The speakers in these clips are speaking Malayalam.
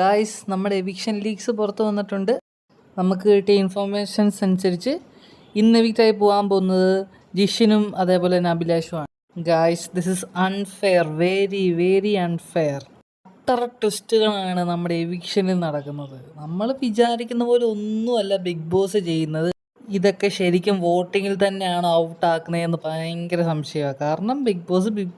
ഗായ്സ്, നമ്മുടെ എവിക്ഷൻ ലീഗ്സ് പുറത്ത് വന്നിട്ടുണ്ട്. നമുക്ക് കിട്ടിയ ഇൻഫോർമേഷൻസ് അനുസരിച്ച് ഇന്ന് എവിക്റ്റായി പോകാൻ പോകുന്നത് ജിഷിനും അതേപോലെ തന്നെ അഭിലാഷുമാണ്. Guys, this is unfair, very very unfair. അത്ര ട്വിസ്റ്റുകളാണ് നമ്മുടെ എവിക്ഷനിൽ നടക്കുന്നത്. നമ്മൾ വിചാരിക്കുന്ന പോലെ ഒന്നുമല്ല ബിഗ് ബോസ് ചെയ്യുന്നത്. ഇതൊക്കെ ശരിക്കും വോട്ടിങ്ങിൽ തന്നെയാണ് ഔട്ടാക്കുന്നതെന്ന് ഭയങ്കര സംശയമാണ്. കാരണം ബിഗ്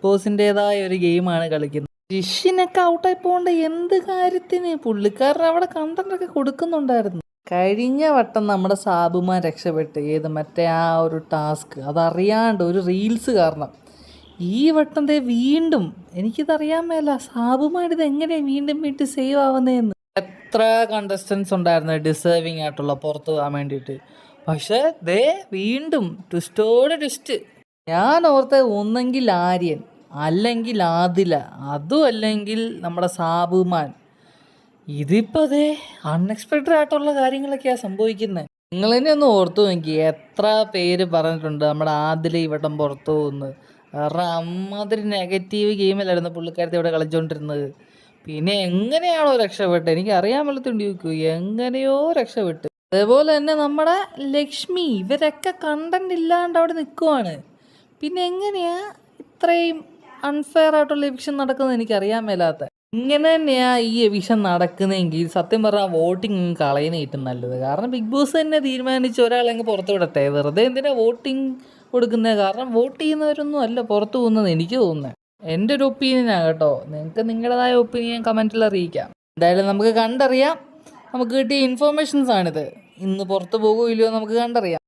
ബോസിൻ്റെതായ ഒരു ഗെയിമാണ് കളിക്കുന്നത്. ജിഷിനൊക്കെ ഔട്ടായി പോകേണ്ട എന്ത് കാര്യത്തിന്? പുള്ളിക്കാരൻ അവിടെ കണ്ടന്റൊക്കെ കൊടുക്കുന്നുണ്ടായിരുന്നു. കഴിഞ്ഞ വട്ടം നമ്മുടെ സാബുമാൻ രക്ഷപ്പെട്ട് മറ്റേ ആ ഒരു ടാസ്ക് അതറിയാണ്ട് ഒരു റീൽസ് കാരണം. ഈ വട്ടം വീണ്ടും എനിക്കിതറിയാൻ മേല സാബുമാൻ ഇത് എങ്ങനെയാണ് വീണ്ടും സേവ് ആവുന്നതെന്ന്. എത്ര കണ്ടസ്റ്റൻസ് ഉണ്ടായിരുന്നു ഡിസേർവിങ് ആയിട്ടുള്ള പുറത്ത് പോകാൻ വേണ്ടിയിട്ട്. പക്ഷേ വീണ്ടും ട്വിസ്റ്റോടെ ട്വിസ്റ്റ്. ഞാൻ ഓർത്ത ഒന്നെങ്കിൽ ആര്യൻ, അല്ലെങ്കിൽ ആദില, അതും അല്ലെങ്കിൽ നമ്മുടെ സാബുമാൻ. ഇതിപ്പോൾ അൺഎക്സ്പെക്റ്റഡ് ആയിട്ടുള്ള കാര്യങ്ങളൊക്കെയാണ് സംഭവിക്കുന്നത്. നിങ്ങൾ തന്നെ ഒന്ന് ഓർത്തു നോക്കി, എത്ര പേര് പറഞ്ഞിട്ടുണ്ട് നമ്മുടെ ആദില ഇവട്ടം പുറത്തു പോകുന്നത്. കാരണം അമ്മാതിരി നെഗറ്റീവ് ഗെയിമിലായിരുന്നു പുള്ളിക്കാരത്തെ ഇവിടെ കളിച്ചുകൊണ്ടിരുന്നത്. പിന്നെ എങ്ങനെയാണോ രക്ഷപ്പെട്ടത് എനിക്ക് അറിയാൻ പറ്റത്തുണ്ടി നോക്കൂ, എങ്ങനെയോ രക്ഷപ്പെട്ട്. അതേപോലെ തന്നെ നമ്മുടെ ലക്ഷ്മി, ഇവരൊക്കെ കണ്ടന്റ് ഇല്ലാണ്ട് അവിടെ നിൽക്കുവാണ്. പിന്നെ എങ്ങനെയാ ഇത്രയും അൺഫെയർ ആയിട്ടുള്ള എവിക്ഷൻ നടക്കുന്നത് എനിക്കറിയാൻ മേലാത്ത. ഇങ്ങനെ തന്നെയാ ഈ എവിക്ഷൻ നടക്കുന്നതെങ്കിൽ സത്യം പറഞ്ഞാൽ വോട്ടിങ് കളയുന്ന ഏറ്റവും നല്ലത്. കാരണം ബിഗ് ബോസ് തന്നെ തീരുമാനിച്ച് ഒരാളെ അങ്ങ് പുറത്ത് വിടട്ടെ. വെറുതെ എന്തിനാ വോട്ടിങ് കൊടുക്കുന്നത്? കാരണം വോട്ട് ചെയ്യുന്നവരൊന്നും അല്ല പുറത്തു പോകുന്നത് എനിക്ക് തോന്നുന്നത്. എൻ്റെ ഒരു ഒപ്പീനിയനാണ് കേട്ടോ. നിങ്ങൾക്ക് നിങ്ങളുടേതായ ഒപ്പീനിയൻ കമൻറ്റിൽ അറിയിക്കാം. എന്തായാലും നമുക്ക് കണ്ടറിയാം. നമുക്ക് കിട്ടിയ ഇൻഫോർമേഷൻസ് ആണിത്. ഇന്ന് പുറത്ത് പോകുമോ ഇല്ലയോ നമുക്ക് കണ്ടറിയാം.